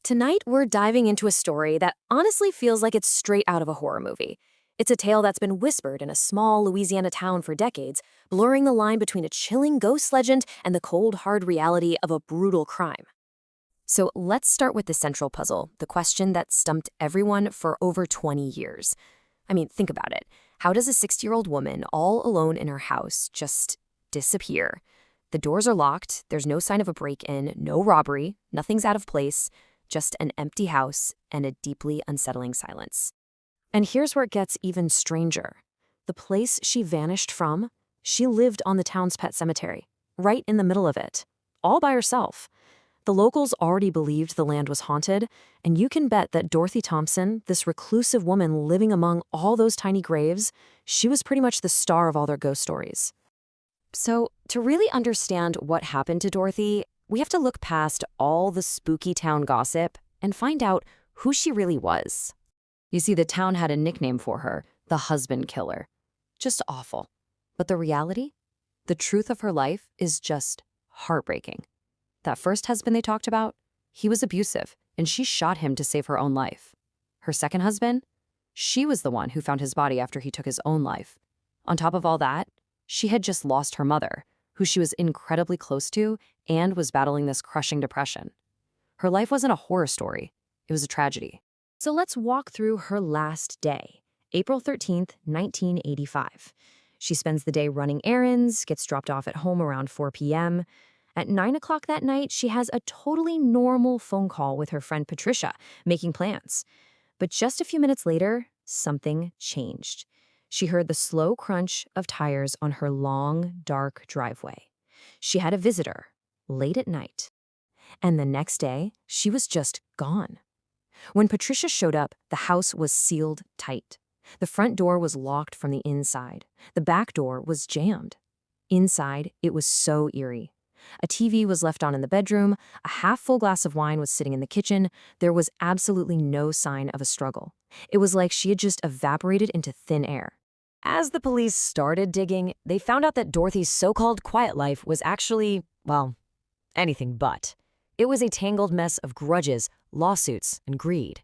Tonight, we're diving into a story that honestly feels like it's straight out of a horror movie. It's a tale that's been whispered in a small Louisiana town for decades, blurring the line between a chilling ghost legend and the cold, hard reality of a brutal crime. So let's start with the central puzzle, the question that stumped everyone for over 20 years. I mean, think about it. How does a 60-year-old woman, all alone in her house, just disappear? The doors are locked, there's no sign of a break-in, no robbery, nothing's out of place, just an empty house and a deeply unsettling silence. And here's where it gets even stranger. The place she vanished from, she lived on the town's pet cemetery, right in the middle of it, all by herself. The locals already believed the land was haunted, and you can bet that Dorothy Thompson, this reclusive woman living among all those tiny graves, she was pretty much the star of all their ghost stories. So, to really understand what happened to Dorothy, we have to look past all the spooky town gossip and find out who she really was. You see, the town had a nickname for her, the husband killer. Just awful. But the reality? The truth of her life is just heartbreaking. That first husband they talked about, he was abusive, and she shot him to save her own life. Her second husband? She was the one who found his body after he took his own life. On top of all that, she had just lost her mother, who she was incredibly close to and was battling this crushing depression. Her life wasn't a horror story, it was a tragedy. So let's walk through her last day, April 13th, 1985. She spends the day running errands, gets dropped off at home around 4 p.m. At 9 o'clock that night, she has a totally normal phone call with her friend Patricia, making plans. But just a few minutes later, something changed. She heard the slow crunch of tires on her long, dark driveway. She had a visitor, late at night. And the next day, she was just gone. When Patricia showed up, the house was sealed tight. The front door was locked from the inside. The back door was jammed. Inside, it was so eerie. A TV was left on in the bedroom, a half-full glass of wine was sitting in the kitchen. There was absolutely no sign of a struggle. It was like she had just evaporated into thin air. As the police started digging, they found out that Dorothy's so-called quiet life was actually, well, anything but. It was a tangled mess of grudges, lawsuits, and greed.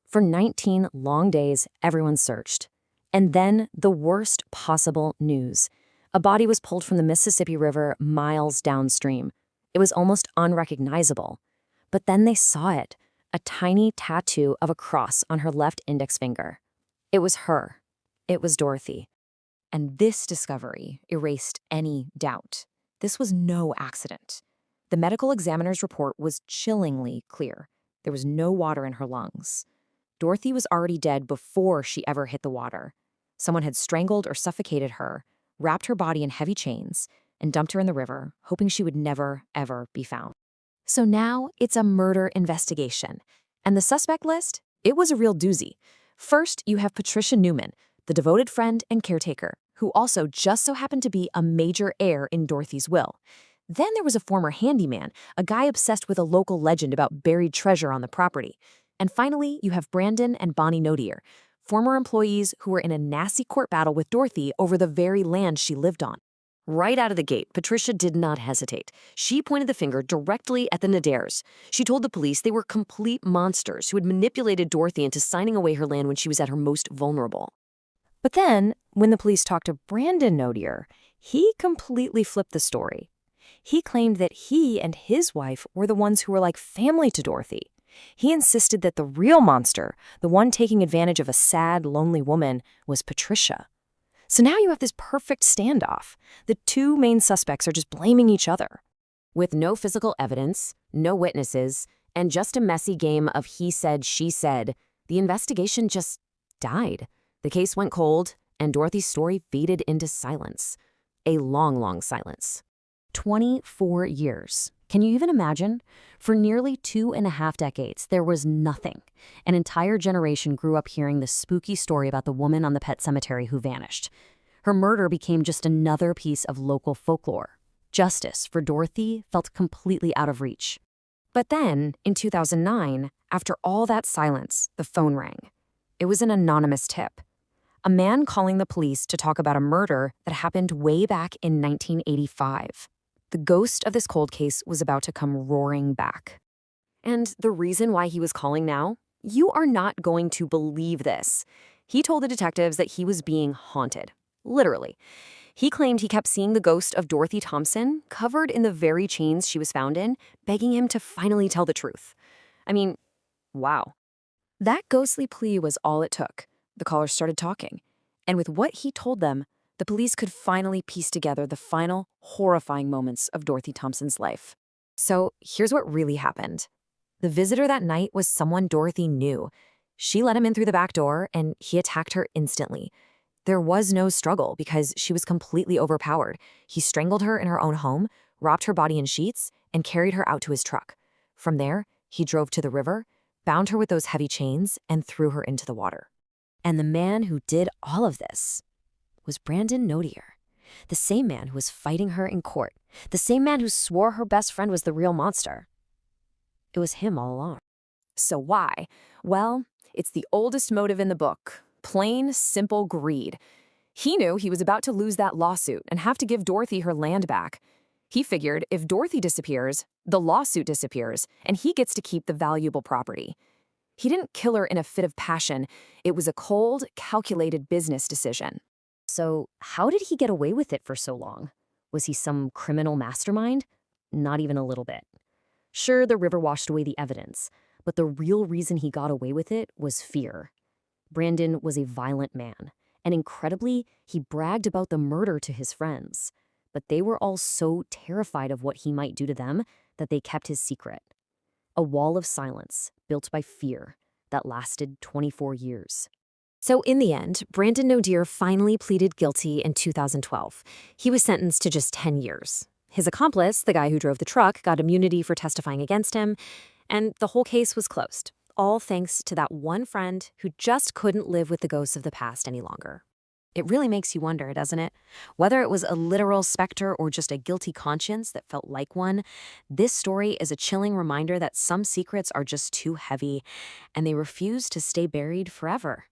For 19 long days, everyone searched. And then the worst possible news. A body was pulled from the Mississippi River miles downstream. It was almost unrecognizable. But then they saw it, a tiny tattoo of a cross on her left index finger. It was her. It was Dorothy. And this discovery erased any doubt. This was no accident. The medical examiner's report was chillingly clear. There was no water in her lungs. Dorothy was already dead before she ever hit the water. Someone had strangled or suffocated her, wrapped her body in heavy chains, and dumped her in the river, hoping she would never, ever be found. So now it's a murder investigation. And the suspect list? It was a real doozy. First, you have Patricia Newman, the devoted friend and caretaker, who also just so happened to be a major heir in Dorothy's will. Then there was a former handyman, a guy obsessed with a local legend about buried treasure on the property. And finally, you have Brandon and Bonnie Nodier, former employees who were in a nasty court battle with Dorothy over the very land she lived on. Right out of the gate, Patricia did not hesitate. She pointed the finger directly at the Nodairs. She told the police they were complete monsters who had manipulated Dorothy into signing away her land when she was at her most vulnerable. But then, when the police talked to Brandon Nodier, he completely flipped the story. He claimed that he and his wife were the ones who were like family to Dorothy. He insisted that the real monster, the one taking advantage of a sad, lonely woman, was Patricia. So now you have this perfect standoff. The two main suspects are just blaming each other. With no physical evidence, no witnesses, and just a messy game of he said, she said, the investigation just died. The case went cold, and Dorothy's story faded into silence. A long, long silence. 24 years. Can you even imagine? For nearly 2.5 decades, there was nothing. An entire generation grew up hearing the spooky story about the woman on the pet cemetery who vanished. Her murder became just another piece of local folklore. Justice for Dorothy felt completely out of reach. But then, in 2009, after all that silence, the phone rang. It was an anonymous tip. A man calling the police to talk about a murder that happened way back in 1985. The ghost of this cold case was about to come roaring back. And the reason why he was calling now? You are not going to believe this. He told the detectives that he was being haunted. Literally. He claimed he kept seeing the ghost of Dorothy Thompson, covered in the very chains she was found in, begging him to finally tell the truth. I mean, wow. That ghostly plea was all it took. The callers started talking. And with what he told them, the police could finally piece together the final, horrifying moments of Dorothy Thompson's life. So here's what really happened. The visitor that night was someone Dorothy knew. She let him in through the back door, and he attacked her instantly. There was no struggle because she was completely overpowered. He strangled her in her own home, wrapped her body in sheets, and carried her out to his truck. From there, he drove to the river, bound her with those heavy chains, and threw her into the water. And the man who did all of this was Brandon Nodier, the same man who was fighting her in court, the same man who swore her best friend was the real monster. It was him all along. So why? Well, it's the oldest motive in the book. Plain, simple greed. He knew he was about to lose that lawsuit and have to give Dorothy her land back. He figured if Dorothy disappears, the lawsuit disappears, and he gets to keep the valuable property. He didn't kill her in a fit of passion. It was a cold, calculated business decision. So how did he get away with it for so long? Was he some criminal mastermind? Not even a little bit. Sure, the river washed away the evidence, but the real reason he got away with it was fear. Brandon was a violent man, and incredibly, he bragged about the murder to his friends. But they were all so terrified of what he might do to them that they kept his secret. A wall of silence built by fear that lasted 24 years. So in the end, Brandon Nodier finally pleaded guilty in 2012. He was sentenced to just 10 years. His accomplice, the guy who drove the truck, got immunity for testifying against him, and the whole case was closed, all thanks to that one friend who just couldn't live with the ghosts of the past any longer. It really makes you wonder, doesn't it? Whether it was a literal specter or just a guilty conscience that felt like one, this story is a chilling reminder that some secrets are just too heavy, and they refuse to stay buried forever.